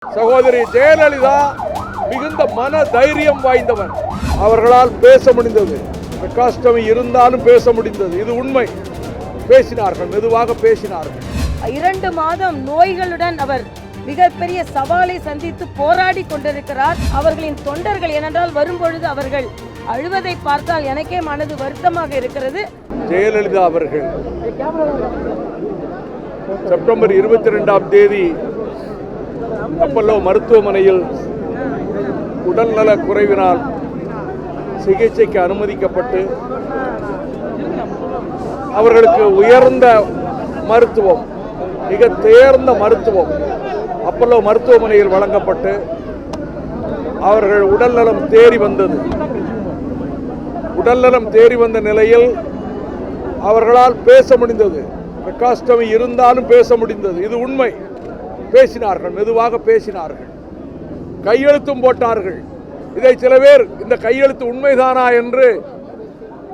சகோதரி ஜெயலலிதா மிகுந்த மன தைரியம் வாய்ந்தவர். அவர்களால் பேச முடிந்தது, கஷ்டம் இருந்தாலும் பேச முடிந்தது. இது உண்மை. பேசினார்கள், மெதுவாக பேசினார்கள். 2 மாதம் நோய்களுடன் அவர் மிகப்பெரிய சவாலை சந்தித்து போராடி கொண்டிருக்கிறார். அவர்களின் தொண்டர்கள் ஏனென்றால் வரும்பொழுது அவர்கள் அழுவதை பார்த்தால் எனக்கே மனது வருத்தமாக இருக்கிறது. ஜெயலலிதா அவர்கள் செப்டம்பர் 22ஆம் தேதி அப்பல்லோ மருத்துவமனையில் உடல்நல குறைவினால் சிகிச்சைக்கு அனுமதிக்கப்பட்டு அவர்களுக்கு உயர்ந்த மருத்துவம், மிக தேர்ந்த மருத்துவம் அப்பல்லோ மருத்துவமனையில் வழங்கப்பட்டு அவர்கள் உடல்நலம் தேறி வந்தது. உடல்நலம் தேறி வந்த நிலையில் அவர்களால் பேச முடிந்தது, கஷ்டம் இருந்தாலும் பேச முடிந்தது. இது உண்மை. பேசினார்கள், மெதுவாக பேசினார்கள். கையெழுத்தும் போட்டார்கள். இதை சில பேர் இந்த கையெழுத்து உண்மைதானா என்று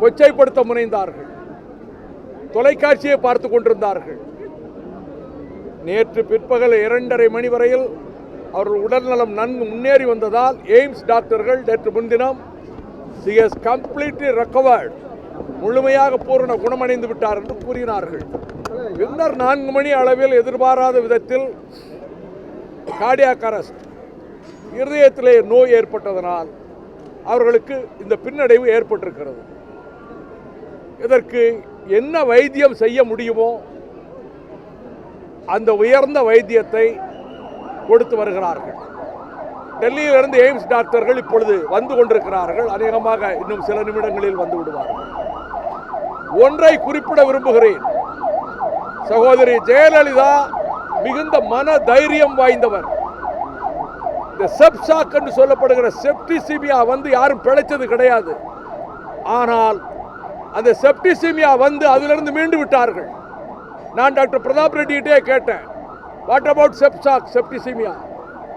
கொச்சைப்படுத்த முனைந்தார்கள். தொலைக்காட்சியை பார்த்து கொண்டிருந்தார்கள். நேற்று பிற்பகல் 2:30 மணி வரையில் அவர்கள் உடல்நலம் நன்கு முன்னேறி வந்ததால் எய்ம்ஸ் டாக்டர்கள் நேற்று முன்தினம் she has completely recovered, முழுமையாக பூரண குணமடைந்து விட்டார் என்று கூறினார்கள். பின்னர் 4 மணி அளவில் எதிர்பாராத விதத்தில் கார்டியாக் அரெஸ்ட், இருதயத்திலே நோய் ஏற்பட்டதனால் அவர்களுக்கு இந்த பின்னடைவு ஏற்பட்டிருக்கிறது. இதற்கு என்ன வைத்தியம் செய்ய முடியுமோ அந்த உயர்ந்த வைத்தியத்தை கொடுத்து வருகிறார்கள். டெல்லியிலிருந்து எய்ம்ஸ் டாக்டர்கள் இப்பொழுது வந்து கொண்டிருக்கிறார்கள். அநேகமாக இன்னும் சில நிமிடங்களில் வந்து விடுவார்கள். ஒன்றை குறிப்பிட விரும்புகிறேன். சகோதரி ஜெயலலிதா மிகுந்த மன தைரியம் வாய்ந்தவர். இந்த செப்சாக் என்று சொல்லப்படுகிற செப்டிசிமியா வந்து யாரும் பிழைச்சது கிடையாது. ஆனால் அந்த செப்டிசிமியா வந்து அதிலிருந்து மீண்டு விட்டார்கள். நான் டாக்டர் பிரதாப் ரெட்டிகிட்டே கேட்டேன், what about sepsis, septicaemia?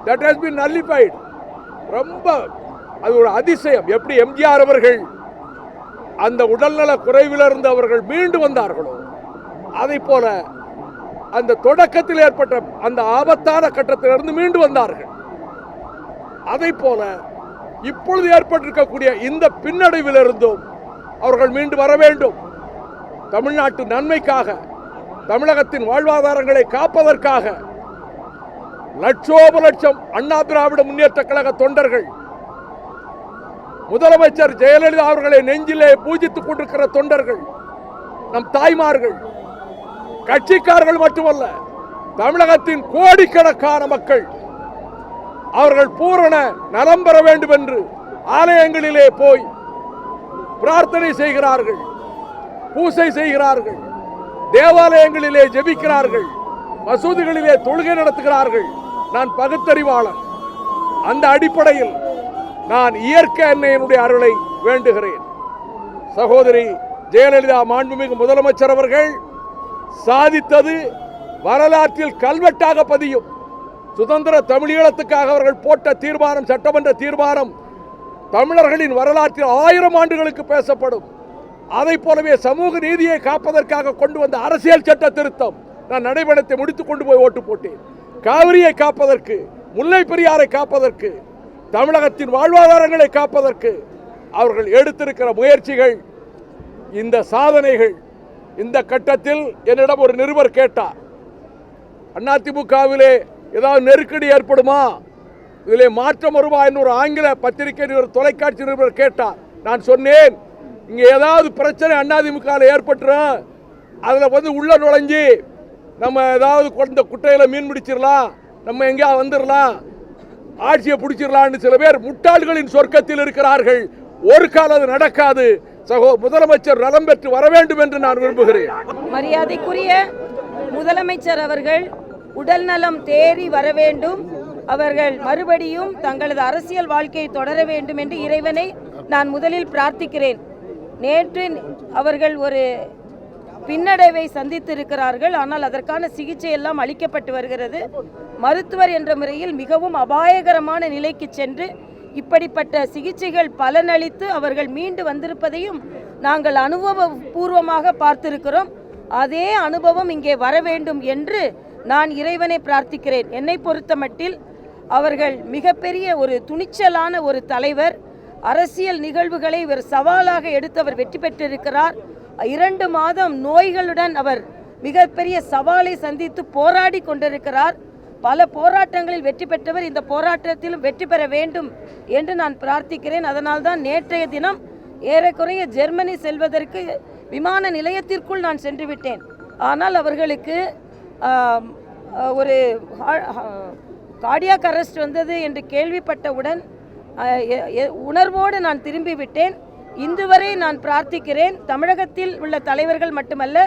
That has been nullified. ரொம்ப அது ஒரு அதிசயம். எப்படி எம்ஜிஆர் அவர்கள் அந்த உடல்நல குறைவிலிருந்து அவர்கள் மீண்டு வந்தார்களோ அதை போல அந்த தொடக்கத்தில் ஏற்பட்ட அந்த ஆபத்தான கட்டத்திலிருந்து மீண்டு வந்தார்கள். அதை போல இப்பொழுது ஏற்பட்டிருக்கக்கூடிய இந்த பின்னடைவிலிருந்தும் அவர்கள் மீண்டு வர வேண்டும். தமிழ்நாட்டு நன்மைக்காக, தமிழகத்தின் வாழ்வாதாரங்களை காப்பதற்காக லட்சோப லட்சம் அண்ணா திராவிட முன்னேற்ற கழக தொண்டர்கள், முதலமைச்சர் ஜெயலலிதா அவர்களை நெஞ்சிலே பூஜித்துக் கொண்டிருக்கிற தொண்டர்கள், நம் தாய்மார்கள், கட்சிக்காரர்கள் மட்டுமல்ல, தமிழகத்தின் கோடிக்கணக்கான மக்கள் அவர்கள் பூரண நலம் பெற வேண்டும் என்று ஆலயங்களிலே போய் பிரார்த்தனை செய்கிறார்கள், பூசை செய்கிறார்கள், தேவாலயங்களிலே ஜெபிக்கிறார்கள், மசூதிகளிலே தொழுகை நடத்துகிறார்கள். நான் பகுத்தறிவாளன். அந்த அடிப்படையில் நான் இயற்கை அன்னையினுடைய அருளை வேண்டுகிறேன். சகோதரி ஜெயலலிதா மாண்புமிகு முதலமைச்சர் அவர்கள் சாதித்தது வரலாற்றில் கல்வெட்டாக பதியும். சுதந்திர தமிழீழத்துக்காக அவர்கள் போட்ட தீர்மானம், சட்டமன்ற தீர்மானம் தமிழர்களின் வரலாற்றில் 1000 ஆண்டுகளுக்கு பேசப்படும். அதை போலவே சமூக நீதியை காப்பதற்காக கொண்டு வந்த அரசியல் சட்ட திருத்தம், நான் நடைபெறத்தை முடித்துக் கொண்டு போய் ஓட்டு போட்டேன். காவிரியை காப்பதற்கு, முல்லை பெரியாரை காப்பதற்கு, தமிழகத்தின் வாழ்வாதாரங்களை காப்பதற்கு அவர்கள் எடுத்திருக்கிற முயற்சிகள், இந்த சாதனைகள். இந்த கட்டத்தில் என்னிடம் ஒரு நிருபர் கேட்டார், அதிமுகவிலே ஏதாவது நெருக்கடி ஏற்படுமா, இதிலே மாற்றம் வருமா என்று ஒரு ஆங்கில பத்திரிகை நிருபர், தொலைக்காட்சி நிருபர் கேட்டார். நான் சொன்னேன், இங்கே ஏதாவது பிரச்சனை அதிமுகவில் ஏற்பட்டுரும், அதில் வந்து உள்ள நுழைஞ்சி நம்ம ஏதாவது கொண்ட குட்டையில் மீன் பிடிச்சிடலாம், நம்ம எங்கேயா வந்துடலாம், ஆட்சியை பிடிச்சிடலான்னு சில பேர் முட்டாள்களின் சொர்க்கத்தில் இருக்கிறார்கள். ஒரு காலம் அது நடக்காது. முதலமைச்சர் நலம் பெற்று வர வேண்டும் என்று நான் விரும்புகிறேன். மரியாதைக்குரிய முதலமைச்சர் அவர்கள் உடல் நலம் தேறி வர வேண்டும், அவர்கள் மறுபடியும் தங்களது அரசியல் வாழ்க்கையை தொடர வேண்டும் என்று இறைவனை நான் முதலில் பிரார்த்திக்கிறேன். நேற்று அவர்கள் ஒரு பின்னடைவை சந்தித்திருக்கிறார்கள். ஆனால் அதற்கான சிகிச்சை எல்லாம் அளிக்கப்பட்டு வருகிறது. மருத்துவர் என்ற முறையில் மிகவும் அபாயகரமான நிலைக்கு சென்று இப்படிப்பட்ட சிகிச்சைகள் பலனளித்து அவர்கள் மீண்டு வந்திருப்பதையும் நாங்கள் அனுபவபூர்வமாக பார்த்திருக்கிறோம். அதே அனுபவம் இங்கே வர வேண்டும் என்று நான் இறைவனை பிரார்த்திக்கிறேன். என்னை பொறுத்த மட்டில் அவர்கள் மிகப்பெரிய ஒரு துணிச்சலான ஒரு தலைவர். அரசியல் நிகழ்வுகளை இவர் சவாலாக எடுத்து அவர் வெற்றி பெற்றிருக்கிறார். 2 மாதம் நோய்களுடன் அவர் மிகப்பெரிய சவாலை சந்தித்து போராடி கொண்டிருக்கிறார். பல போராட்டங்களில் வெற்றி பெற்றவர். இந்த போராட்டத்திலும் வெற்றி பெற வேண்டும் என்று நான் பிரார்த்திக்கிறேன். அதனால்தான் நேற்றைய தினம் ஏறக்குறைய ஜெர்மனி செல்வதற்கு விமான நிலையத்திற்குள் நான் சென்று விட்டேன். ஆனால் அவர்களுக்கு ஒரு கார்டியாக் அரெஸ்ட் வந்தது என்று கேள்விப்பட்டவுடன் உணர்வோடு நான் திரும்பிவிட்டேன். இன்று வரை நான் பிரார்த்திக்கிறேன், தமிழகத்தில் உள்ள தலைவர்கள் மட்டுமல்ல,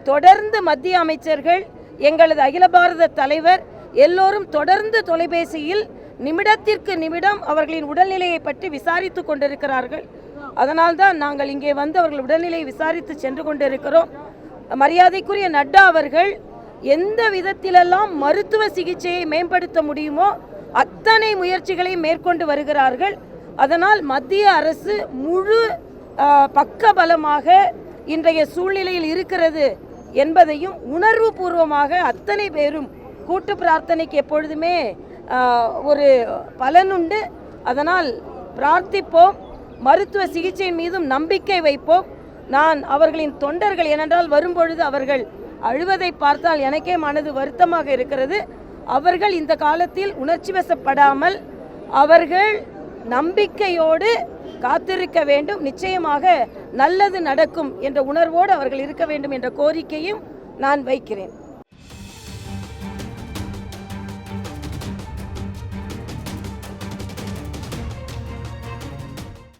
தொடர்ந்து மத்திய அமைச்சர்கள், எங்களது அகில பாரத தலைவர் எல்லோரும் தொடர்ந்து தொலைபேசியில் நிமிடத்திற்கு நிமிடம் அவர்களின் உடல்நிலையை பற்றி விசாரித்து கொண்டிருக்கிறார்கள். அதனால்தான் நாங்கள் இங்கே வந்து அவர்கள் உடல்நிலையை விசாரித்து சென்று கொண்டிருக்கிறோம். மரியாதைக்குரிய நட்டா அவர்கள் எந்த விதத்திலெல்லாம் மருத்துவ சிகிச்சையை மேம்படுத்த முடியுமோ அத்தனை முயற்சிகளையும் மேற்கொண்டு வருகிறார்கள். அதனால் மத்திய அரசு முழு பக்கபலமாக இன்றைய சூழ்நிலையில் இருக்கிறது என்பதையும் உணர்வு பூர்வமாக அத்தனை பேரும் கூட்டு பிரார்த்தனைக்கு எப்பொழுதுமே ஒரு பலனுண்டு. அதனால் பிரார்த்திப்போம், மருத்துவ சிகிச்சையின் மீதும் நம்பிக்கை வைப்போம். நான் அவர்களின் தொண்டர்கள், ஏனென்றால் வரும்பொழுது அவர்கள் அழுவதை பார்த்தால் எனக்கே மனது வருத்தமாக இருக்கிறது. அவர்கள் இந்த காலத்தில் உணர்ச்சி வசப்படாமல் அவர்கள் நம்பிக்கையோடு காத்திருக்க வேண்டும். நிச்சயமாக நல்லது நடக்கும் என்ற உணர்வோடு அவர்கள் இருக்க வேண்டும் என்ற கோரிக்கையும் நான் வைக்கிறேன்.